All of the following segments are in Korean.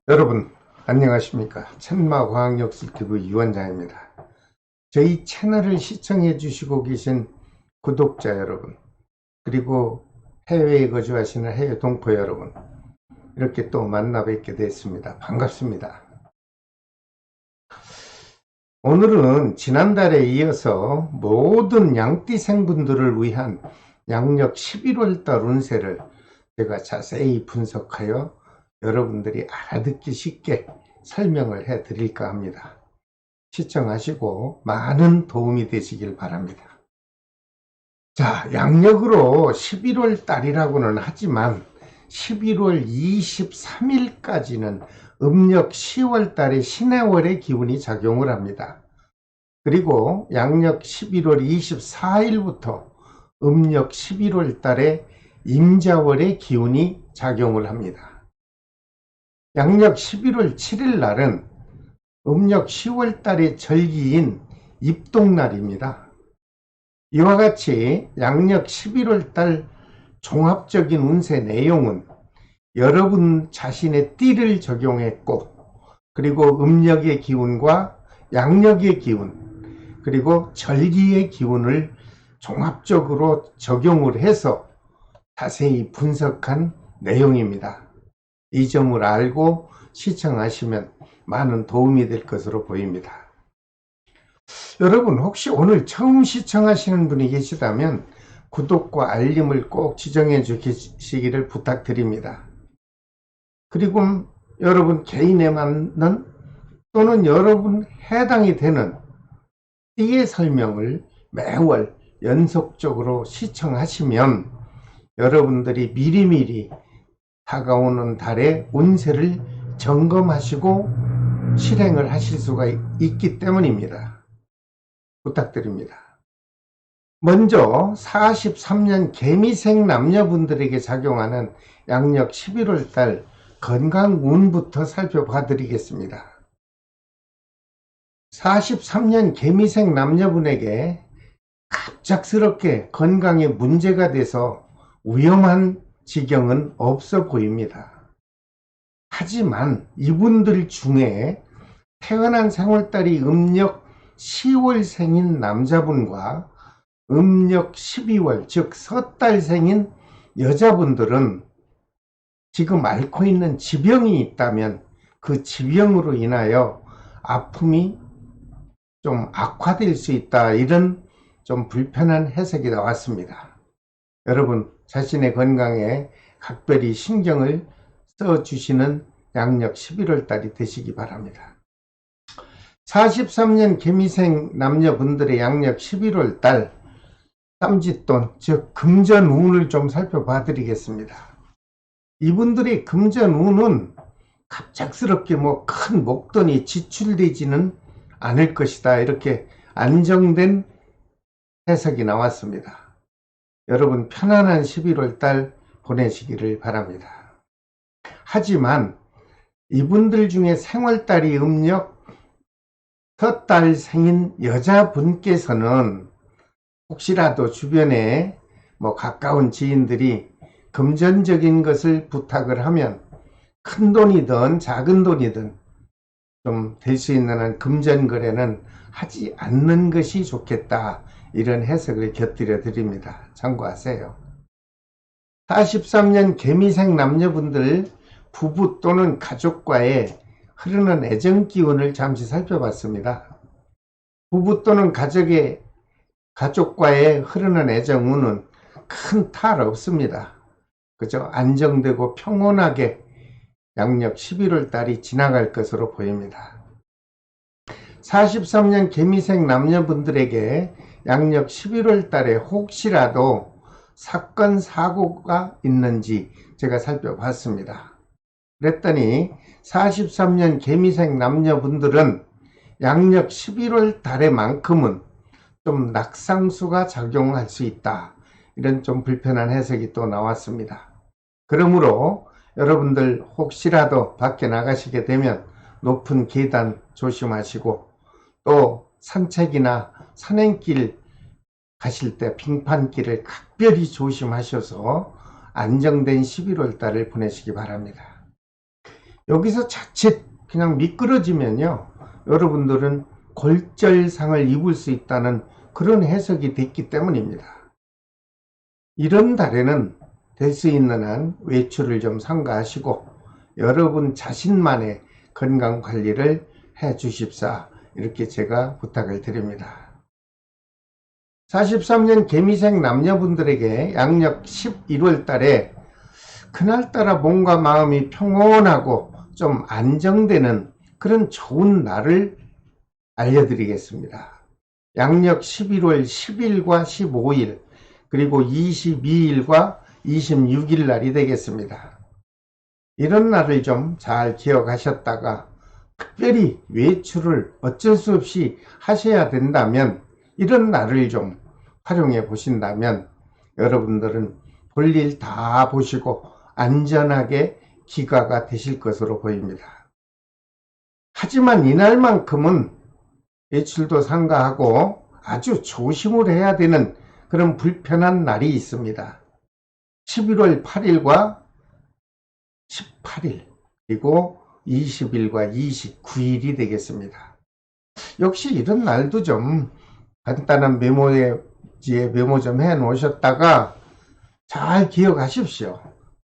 여러분 안녕하십니까. 천마과학역술TV 유원장입니다. 저희 채널을 시청해 주시고 계신 구독자 여러분, 그리고 해외에 거주하시는 해외 동포 여러분, 이렇게 또 만나 뵙게 됐습니다. 반갑습니다. 오늘은 지난달에 이어서 모든 양띠생분들을 위한 양력 11월달 운세를 제가 자세히 분석하여 여러분들이 알아듣기 쉽게 설명을 해 드릴까 합니다. 시청하시고 많은 도움이 되시길 바랍니다. 자, 양력으로 11월 달이라고는 하지만 11월 23일까지는 음력 10월 달의 신해월의 기운이 작용을 합니다. 그리고 양력 11월 24일부터 음력 11월 달에 임자월의 기운이 작용을 합니다. 양력 11월 7일 날은 음력 10월 달의 절기인 입동날입니다. 이와 같이 양력 11월 달 종합적인 운세 내용은 여러분 자신의 띠를 적용했고, 그리고 음력의 기운과 양력의 기운, 그리고 절기의 기운을 종합적으로 적용을 해서 자세히 분석한 내용입니다. 이 점을 알고 시청하시면 많은 도움이 될 것으로 보입니다. 여러분, 혹시 오늘 처음 시청하시는 분이 계시다면 구독과 알림을 꼭 지정해 주시기를 부탁드립니다. 그리고 여러분 개인에 맞는 또는 여러분 해당이 되는 띠의 설명을 매월 연속적으로 시청하시면 여러분들이 미리미리 다가오는 달의 운세를 점검하시고 실행을 하실 수가 있기 때문입니다. 부탁드립니다. 먼저 43년 개미생 남녀분들에게 작용하는 양력 11월 달 건강운부터 살펴봐 드리겠습니다. 43년 개미생 남녀분에게 갑작스럽게 건강에 문제가 돼서 위험한 지경은 없어 보입니다. 하지만 이분들 중에 태어난 생월달이 음력 10월생인 남자분과 음력 12월, 즉 섣달생인 여자분들은 지금 앓고 있는 지병이 있다면 그 지병으로 인하여 아픔이 좀 악화될 수 있다, 이런 좀 불편한 해석이 나왔습니다. 여러분 자신의 건강에 각별히 신경을 써주시는 양력 11월 달이 되시기 바랍니다. 43년 개미생 남녀분들의 양력 11월 달 쌈짓돈, 즉 금전운을 좀 살펴봐 드리겠습니다. 이분들의 금전운은 갑작스럽게 큰 목돈이 지출되지는 않을 것이다, 이렇게 안정된 해석이 나왔습니다. 여러분 편안한 11월 달 보내시기를 바랍니다. 하지만 이분들 중에 생월달이 음력 섣달생인 여자분께서는 혹시라도 주변에 가까운 지인들이 금전적인 것을 부탁을 하면 큰 돈이든 작은 돈이든 좀 될 수 있는 한 금전 거래는 하지 않는 것이 좋겠다, 이런 해석을 곁들여 드립니다. 참고하세요. 43년 개미생 남녀분들 부부 또는 가족과의 흐르는 애정 기운을 잠시 살펴봤습니다. 부부 또는 가족과의 흐르는 애정운은 큰 탈 없습니다. 그저 안정되고 평온하게 양력 11월 달이 지나갈 것으로 보입니다. 43년 개미생 남녀분들에게 양력 11월 달에 혹시라도 사건 사고가 있는지 제가 살펴봤습니다. 그랬더니 43년 개미생 남녀분들은 양력 11월 달에만큼은 좀 낙상수가 작용할 수 있다, 이런 좀 불편한 해석이 또 나왔습니다. 그러므로 여러분들 혹시라도 밖에 나가시게 되면 높은 계단 조심하시고, 또 산책이나 산행길 가실 때 빙판길을 각별히 조심하셔서 안정된 11월 달을 보내시기 바랍니다. 여기서 자칫 그냥 미끄러지면요, 여러분들은 골절상을 입을 수 있다는 그런 해석이 됐기 때문입니다. 이런 달에는 될 수 있는 한 외출을 좀 삼가하시고 여러분 자신만의 건강관리를 해 주십사, 이렇게 제가 부탁을 드립니다. 43년 개미생 남녀분들에게 양력 11월 달에 그날따라 몸과 마음이 평온하고 좀 안정되는 그런 좋은 날을 알려드리겠습니다. 양력 11월 10일과 15일 그리고 22일과 26일 날이 되겠습니다. 이런 날을 좀 잘 기억하셨다가 특별히 외출을 어쩔 수 없이 하셔야 된다면 이런 날을 좀 활용해 보신다면 여러분들은 볼일 다 보시고 안전하게 귀가가 되실 것으로 보입니다. 하지만 이날만큼은 외출도 삼가하고 아주 조심을 해야 되는 그런 불편한 날이 있습니다. 11월 8일과 18일 그리고 20일과 29일이 되겠습니다. 역시 이런 날도 좀 간단한 메모지에 메모 좀 해 놓으셨다가 잘 기억하십시오.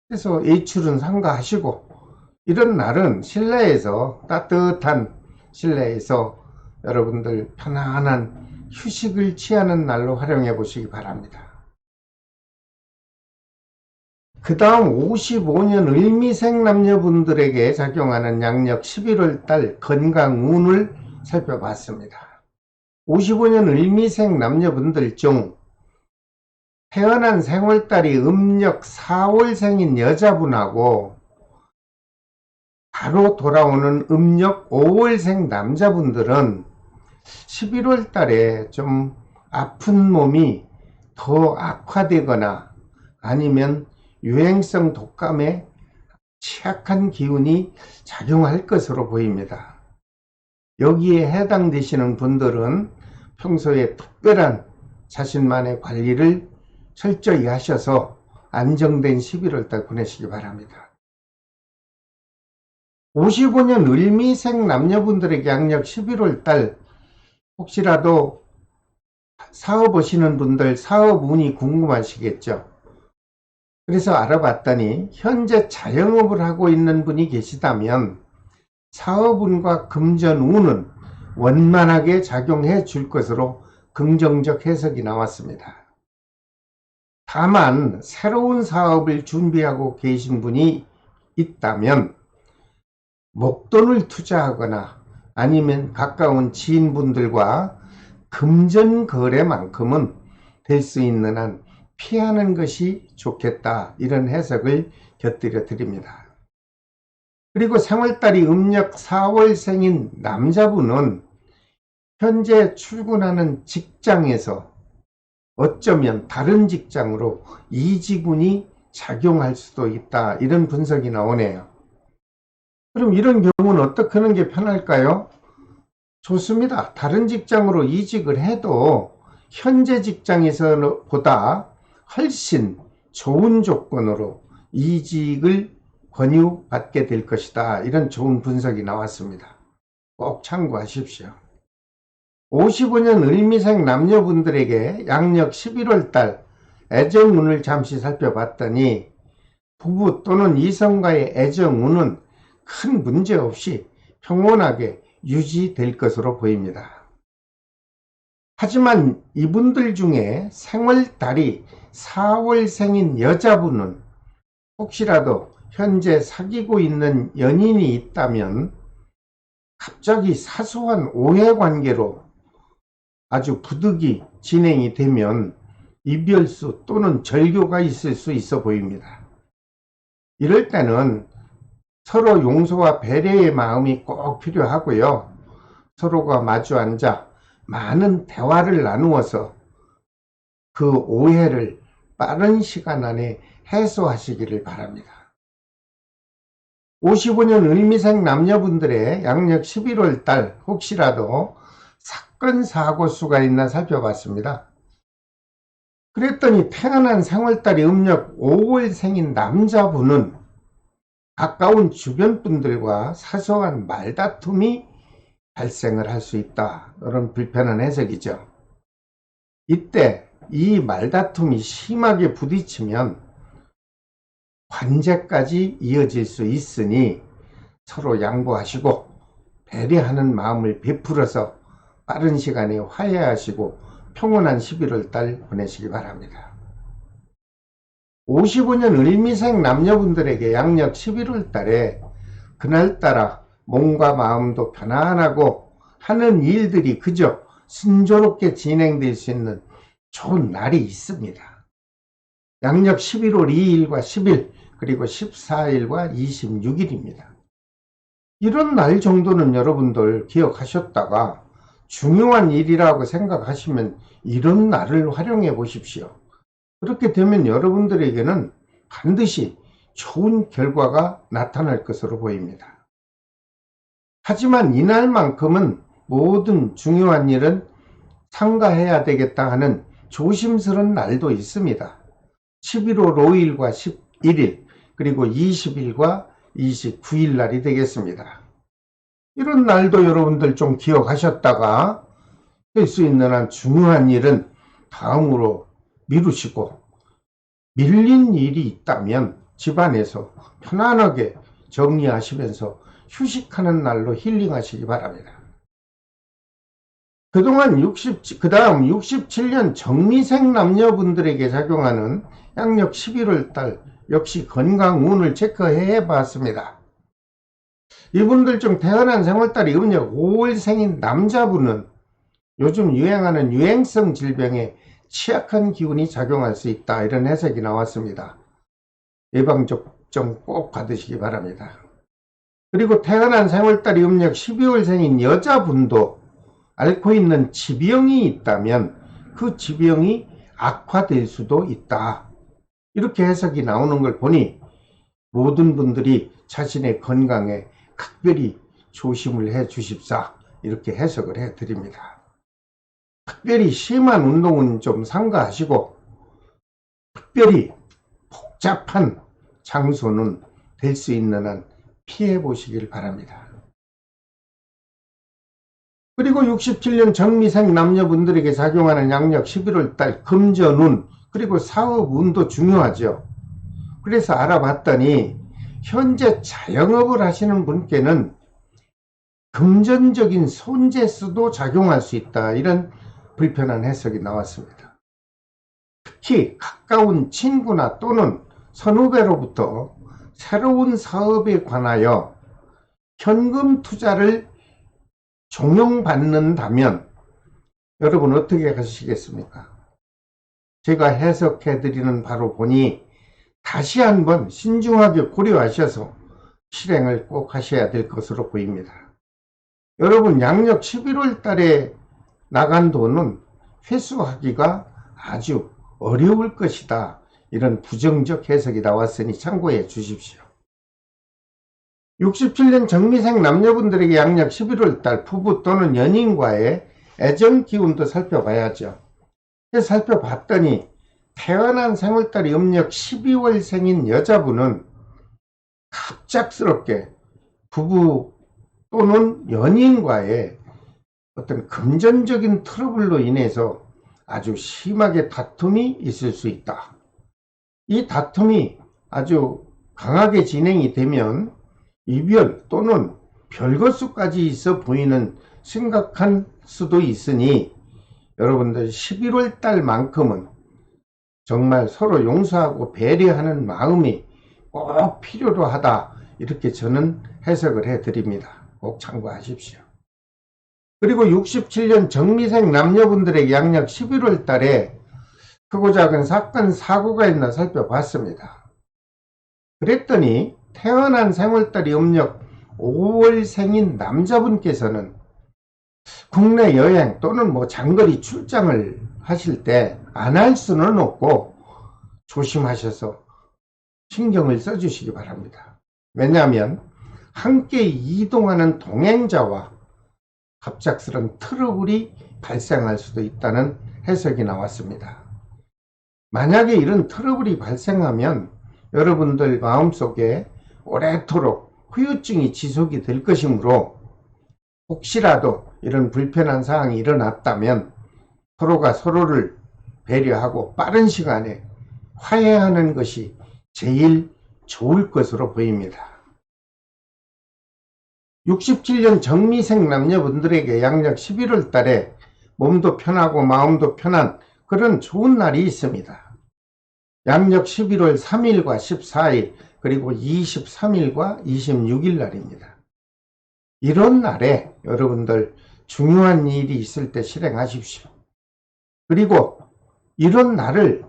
그래서 외출은 삼가하시고 이런 날은 실내에서, 따뜻한 실내에서 여러분들 편안한 휴식을 취하는 날로 활용해 보시기 바랍니다. 그 다음 55년 을미생 남녀분들에게 작용하는 양력 11월 달 건강운을 살펴봤습니다. 55년 을미생 남녀분들 중 태어난 생월달이 음력 4월생인 여자분하고 바로 돌아오는 음력 5월생 남자분들은 11월 달에 좀 아픈 몸이 더 악화되거나 아니면 유행성 독감에 취약한 기운이 작용할 것으로 보입니다. 여기에 해당되시는 분들은 평소에 특별한 자신만의 관리를 철저히 하셔서 안정된 11월 달 보내시기 바랍니다. 55년 을미생 남녀분들에게 양력 11월 달 혹시라도 사업하시는 분들 사업운이 궁금하시겠죠? 그래서 알아봤더니 현재 자영업을 하고 있는 분이 계시다면 사업운과 금전운은 원만하게 작용해 줄 것으로 긍정적 해석이 나왔습니다. 다만 새로운 사업을 준비하고 계신 분이 있다면 목돈을 투자하거나 아니면 가까운 지인분들과 금전거래만큼은 될 수 있는 한 피하는 것이 좋겠다, 이런 해석을 곁들여 드립니다. 그리고 생월달이 음력 4월생인 남자분은 현재 출근하는 직장에서 어쩌면 다른 직장으로 이직운이 작용할 수도 있다, 이런 분석이 나오네요. 그럼 이런 경우는 어떻게 하는 게 편할까요? 좋습니다. 다른 직장으로 이직을 해도 현재 직장에서보다 훨씬 좋은 조건으로 이직을 권유받게 될 것이다, 이런 좋은 분석이 나왔습니다. 꼭 참고하십시오. 55년 을미생 남녀분들에게 양력 11월 달 애정운을 잠시 살펴봤더니 부부 또는 이성과의 애정운은 큰 문제 없이 평온하게 유지될 것으로 보입니다. 하지만 이분들 중에 생월달이 4월생인 여자분은 혹시라도 현재 사귀고 있는 연인이 있다면 갑자기 사소한 오해관계로 아주 부득이 진행이 되면 이별수 또는 절교가 있을 수 있어 보입니다. 이럴 때는 서로 용서와 배려의 마음이 꼭 필요하고요. 서로가 마주 앉아 많은 대화를 나누어서 그 오해를 빠른 시간 안에 해소하시기를 바랍니다. 55년 을미생 남녀분들의 양력 11월 달 혹시라도 사건 사고 수가 있나 살펴봤습니다. 그랬더니 태어난 생월달이 음력 5월생인 남자분은 가까운 주변 분들과 사소한 말다툼이 발생을 할 수 있다. 이런 불편한 해석이죠. 이때 이 말다툼이 심하게 부딪히면 관제까지 이어질 수 있으니 서로 양보하시고 배려하는 마음을 베풀어서 빠른 시간에 화해하시고 평온한 11월 달 보내시기 바랍니다. 55년 을미생 남녀분들에게 양력 11월 달에 그날따라 몸과 마음도 편안하고 하는 일들이 그저 순조롭게 진행될 수 있는 좋은 날이 있습니다. 양력 11월 2일과 10일 그리고 14일과 26일입니다. 이런 날 정도는 여러분들 기억하셨다가 중요한 일이라고 생각하시면 이런 날을 활용해 보십시오. 그렇게 되면 여러분들에게는 반드시 좋은 결과가 나타날 것으로 보입니다. 하지만 이날만큼은 모든 중요한 일은 삼가해야 되겠다 하는 조심스러운 날도 있습니다. 11월 5일과 11일 그리고 20일과 29일 날이 되겠습니다. 이런 날도 여러분들 좀 기억하셨다가 할 수 있는 한 중요한 일은 다음으로 미루시고 밀린 일이 있다면 집안에서 편안하게 정리하시면서 휴식하는 날로 힐링하시기 바랍니다. 그다음 67년 정미생 남녀분들에게 작용하는 양력 11월 달 역시 건강운을 체크해 봤습니다. 이분들 중 태어난 생월달이 음력 5월생인 남자분은 요즘 유행하는 유행성 질병에 취약한 기운이 작용할 수 있다. 이런 해석이 나왔습니다. 예방접종 꼭 받으시기 바랍니다. 그리고 태어난 생월달이 음력 12월생인 여자분도 앓고 있는 지병이 있다면 그 지병이 악화될 수도 있다. 이렇게 해석이 나오는 걸 보니 모든 분들이 자신의 건강에 각별히 조심을 해 주십사. 이렇게 해석을 해 드립니다. 특별히 심한 운동은 좀 삼가하시고 특별히 복잡한 장소는 될 수 있는 한 피해 보시길 바랍니다. 그리고 67년 정미생 남녀분들에게 작용하는 양력 11월 달 금전운 그리고 사업운도 중요하죠. 그래서 알아봤더니 현재 자영업을 하시는 분께는 금전적인 손재수도 작용할 수 있다. 이런 불편한 해석이 나왔습니다. 특히 가까운 친구나 또는 선후배로부터 새로운 사업에 관하여 현금 투자를 종용받는다면 여러분 어떻게 하시겠습니까? 제가 해석해 드리는 바로 보니 다시 한번 신중하게 고려하셔서 실행을 꼭 하셔야 될 것으로 보입니다. 여러분 양력 11월 달에 나간 돈은 회수하기가 아주 어려울 것이다. 이런 부정적 해석이 나왔으니 참고해 주십시오. 67년 정미생 남녀분들에게 양력 11월 달 부부 또는 연인과의 애정 기운도 살펴봐야죠. 살펴봤더니 태어난 생월달이 음력 12월생인 여자분은 갑작스럽게 부부 또는 연인과의 어떤 금전적인 트러블로 인해서 아주 심하게 다툼이 있을 수 있다. 이 다툼이 아주 강하게 진행이 되면 이별 또는 별것수까지 있어 보이는 심각한 수도 있으니 여러분들 11월 달만큼은 정말 서로 용서하고 배려하는 마음이 꼭 필요로 하다. 이렇게 저는 해석을 해드립니다. 꼭 참고하십시오. 그리고 67년 정미생 남녀분들에게 양력 11월 달에 크고 작은 사건 사고가 있나 살펴봤습니다. 그랬더니 태어난 생월달이 음력 5월생인 남자분께서는 국내 여행 또는 장거리 출장을 하실 때 안 할 수는 없고 조심하셔서 신경을 써주시기 바랍니다. 왜냐하면 함께 이동하는 동행자와 갑작스런 트러블이 발생할 수도 있다는 해석이 나왔습니다. 만약에 이런 트러블이 발생하면 여러분들 마음속에 오래도록 후유증이 지속이 될 것이므로 혹시라도 이런 불편한 상황이 일어났다면 서로가 서로를 배려하고 빠른 시간에 화해하는 것이 제일 좋을 것으로 보입니다. 67년 정미생 남녀분들에게 양력 11월 달에 몸도 편하고 마음도 편한 그런 좋은 날이 있습니다. 양력 11월 3일과 14일 그리고 23일과 26일 날입니다. 이런 날에 여러분들 중요한 일이 있을 때 실행하십시오. 그리고 이런 날을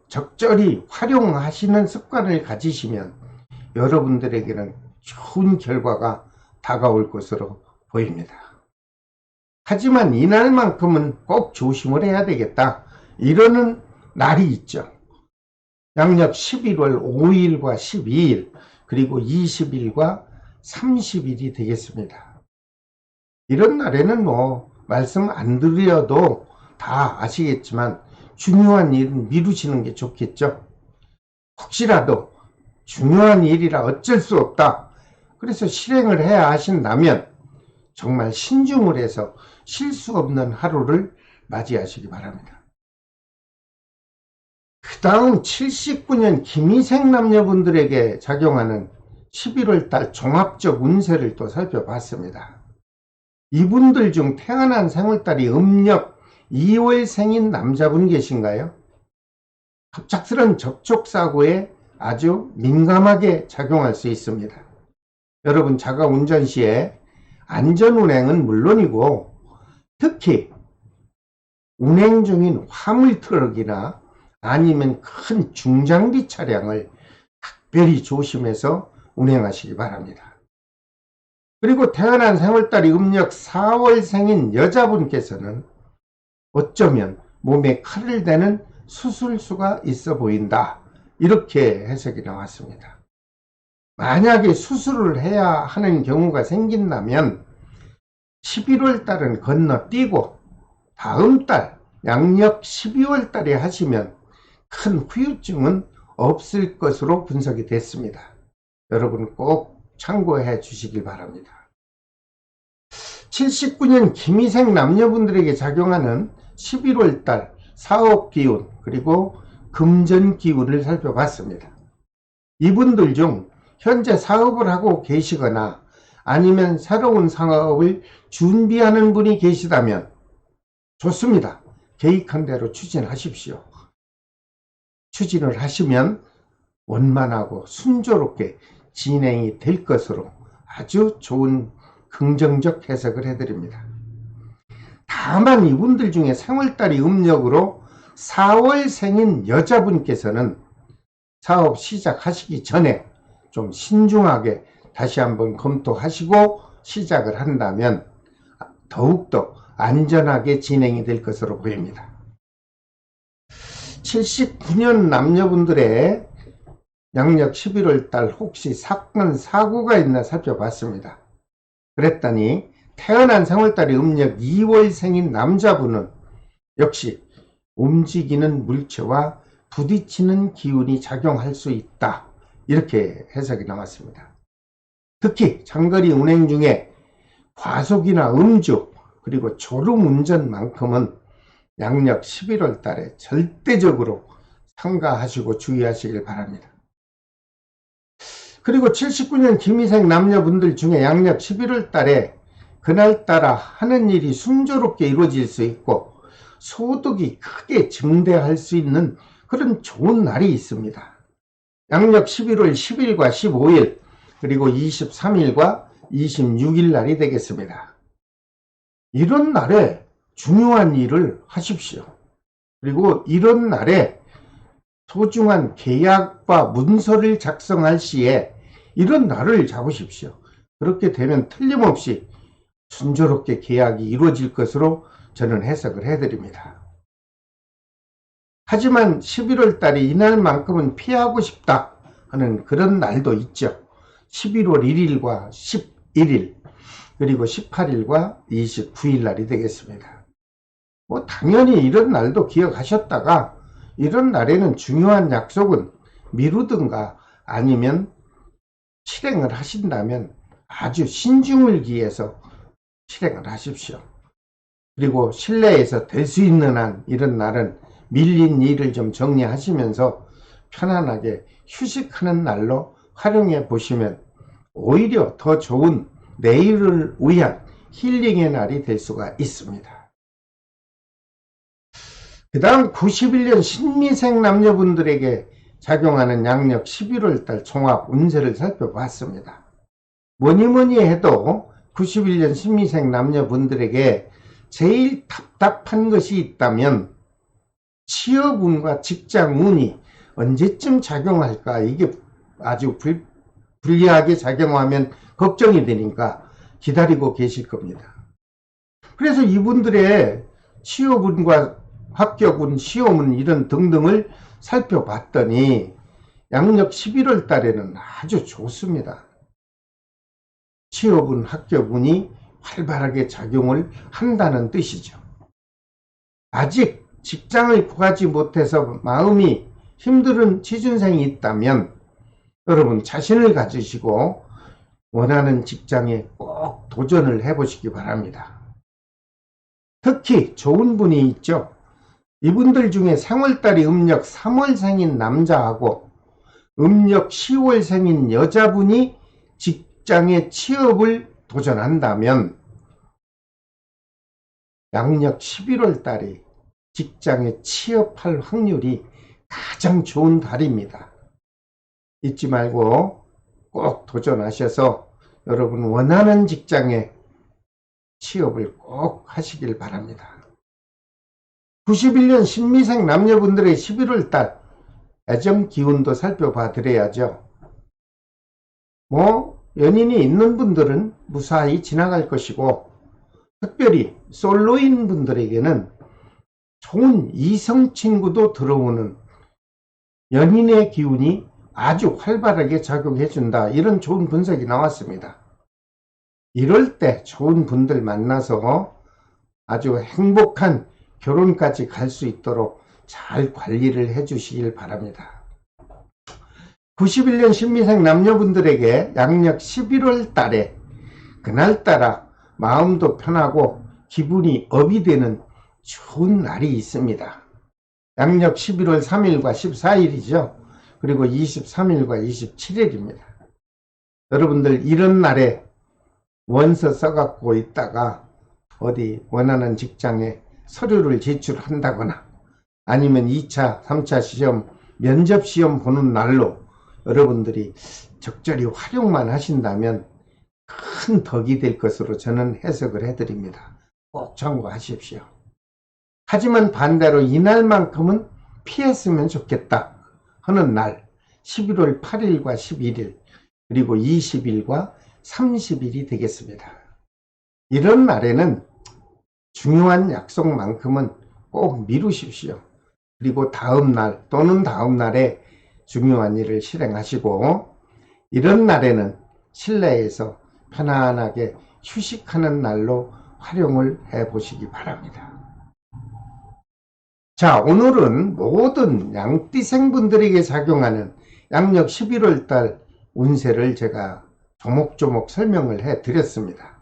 적절히 활용하시는 습관을 가지시면 여러분들에게는 좋은 결과가 다가올 것으로 보입니다. 하지만 이날만큼은 꼭 조심을 해야 되겠다. 이러는 날이 있죠. 양력 11월 5일과 12일 그리고 20일과 30일이 되겠습니다. 이런 날에는 말씀 안 드려도 다 아시겠지만 중요한 일은 미루시는 게 좋겠죠. 혹시라도 중요한 일이라 어쩔 수 없다. 그래서 실행을 해야 하신다면 정말 신중을 해서 실수 없는 하루를 맞이하시기 바랍니다. 그 다음 79년 김희생 남녀분들에게 작용하는 11월 달 종합적 운세를 또 살펴봤습니다. 이분들 중 태어난 생월달이 음력 2월생인 남자분 계신가요? 갑작스런 접촉사고에 아주 민감하게 작용할 수 있습니다. 여러분 자가 운전 시에 안전운행은 물론이고 특히 운행 중인 화물트럭이나 아니면 큰 중장비 차량을 특별히 조심해서 운행하시기 바랍니다. 그리고 태어난 생월달이 음력 4월생인 여자분께서는 어쩌면 몸에 칼을 대는 수술수가 있어 보인다. 이렇게 해석이 나왔습니다. 만약에 수술을 해야 하는 경우가 생긴다면 11월 달은 건너뛰고 다음 달 양력 12월 달에 하시면 큰 후유증은 없을 것으로 분석이 됐습니다. 여러분 꼭 참고해 주시길 바랍니다. 79년 김희생 남녀분들에게 작용하는 11월 달 사업 기운 그리고 금전 기운을 살펴봤습니다. 이분들 중 현재 사업을 하고 계시거나 아니면 새로운 사업을 준비하는 분이 계시다면 좋습니다. 계획한 대로 추진하십시오. 추진을 하시면 원만하고 순조롭게 진행이 될 것으로 아주 좋은 긍정적 해석을 해드립니다. 다만 이분들 중에 생월달이 음력으로 4월생인 여자분께서는 사업 시작하시기 전에 좀 신중하게 다시 한번 검토하시고 시작을 한다면 더욱더 안전하게 진행이 될 것으로 보입니다. 79년 남녀분들의 양력 11월 달 혹시 사건 사고가 있나 살펴봤습니다. 그랬더니 태어난 생월달이 음력 2월생인 남자분은 역시 움직이는 물체와 부딪히는 기운이 작용할 수 있다. 이렇게 해석이 나왔습니다. 특히 장거리 운행 중에 과속이나 음주 그리고 졸음운전만큼은 양력 11월 달에 절대적으로 삼가하시고 주의하시길 바랍니다. 그리고 79년 김희생 남녀분들 중에 양력 11월 달에 그날따라 하는 일이 순조롭게 이루어질 수 있고 소득이 크게 증대할 수 있는 그런 좋은 날이 있습니다. 양력 11월 10일과 15일 그리고 23일과 26일 날이 되겠습니다. 이런 날에 중요한 일을 하십시오. 그리고 이런 날에 소중한 계약과 문서를 작성할 시에 이런 날을 잡으십시오. 그렇게 되면 틀림없이 순조롭게 계약이 이루어질 것으로 저는 해석을 해드립니다. 하지만 11월 달이 이날만큼은 피하고 싶다 하는 그런 날도 있죠. 11월 1일과 11일 그리고 18일과 29일 날이 되겠습니다. 당연히 이런 날도 기억하셨다가 이런 날에는 중요한 약속은 미루든가 아니면 실행을 하신다면 아주 신중을 기해서 실행을 하십시오. 그리고 실내에서 될 수 있는 한 이런 날은 밀린 일을 좀 정리하시면서 편안하게 휴식하는 날로 활용해 보시면 오히려 더 좋은 내일을 위한 힐링의 날이 될 수가 있습니다. 그 다음 91년 신미생 남녀분들에게 작용하는 양력 11월달 종합 운세를 살펴봤습니다. 뭐니뭐니 해도 91년 신미생 남녀분들에게 제일 답답한 것이 있다면 취업운과 직장운이 언제쯤 작용할까, 이게 아주 불리하게 작용하면 걱정이 되니까 기다리고 계실 겁니다. 그래서 이분들의 취업운과 합격운, 시험운 이런 등등을 살펴봤더니 양력 11월 달에는 아주 좋습니다. 취업운, 합격운이 활발하게 작용을 한다는 뜻이죠. 아직 직장을 구하지 못해서 마음이 힘든 취준생이 있다면 여러분 자신을 가지시고 원하는 직장에 꼭 도전을 해보시기 바랍니다. 특히 좋은 분이 있죠. 이분들 중에 생월달이 음력 3월생인 남자하고 음력 10월생인 여자분이 직장에 취업을 도전한다면 양력 11월 달이 직장에 취업할 확률이 가장 좋은 달입니다. 잊지 말고 꼭 도전하셔서 여러분 원하는 직장에 취업을 꼭 하시길 바랍니다. 91년 신미생 남녀분들의 11월 달 애정 기운도 살펴봐 드려야죠. 연인이 있는 분들은 무사히 지나갈 것이고, 특별히 솔로인 분들에게는 좋은 이성 친구도 들어오는 연인의 기운이 아주 활발하게 작용해 준다, 이런 좋은 분석이 나왔습니다. 이럴 때 좋은 분들 만나서 아주 행복한 결혼까지 갈 수 있도록 잘 관리를 해 주시길 바랍니다. 91년 신미생 남녀분들에게 양력 11월 달에 그날따라 마음도 편하고 기분이 업이 되는 좋은 날이 있습니다. 양력 11월 3일과 14일이죠. 그리고 23일과 27일입니다. 여러분들 이런 날에 원서 써갖고 있다가 어디 원하는 직장에 서류를 제출한다거나 아니면 2차, 3차 시험, 면접 시험 보는 날로 여러분들이 적절히 활용만 하신다면 큰 덕이 될 것으로 저는 해석을 해드립니다. 꼭 참고하십시오. 하지만 반대로 이날만큼은 피했으면 좋겠다 하는 날 11월 8일과 11일 그리고 20일과 30일이 되겠습니다. 이런 날에는 중요한 약속만큼은 꼭 미루십시오. 그리고 다음 날 또는 다음 날에 중요한 일을 실행하시고, 이런 날에는 실내에서 편안하게 휴식하는 날로 활용을 해 보시기 바랍니다. 자, 오늘은 모든 양띠생분들에게 작용하는 양력 11월 달 운세를 제가 조목조목 설명을 해 드렸습니다.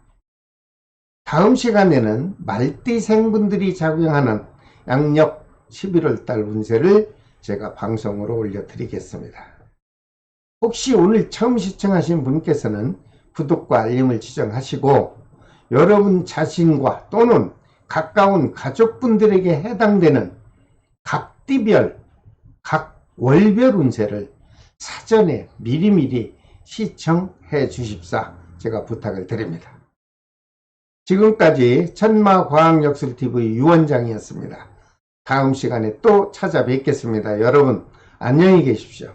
다음 시간에는 말띠생분들이 작용하는 양력 11월 달 운세를 제가 방송으로 올려드리겠습니다. 혹시 오늘 처음 시청하신 분께서는 구독과 알림을 지정하시고 여러분 자신과 또는 가까운 가족분들에게 해당되는 각 띠별, 각 월별 운세를 사전에 미리미리 시청해 주십사 제가 부탁을 드립니다. 지금까지 천마과학역술TV 유원장이었습니다. 다음 시간에 또 찾아뵙겠습니다. 여러분 안녕히 계십시오.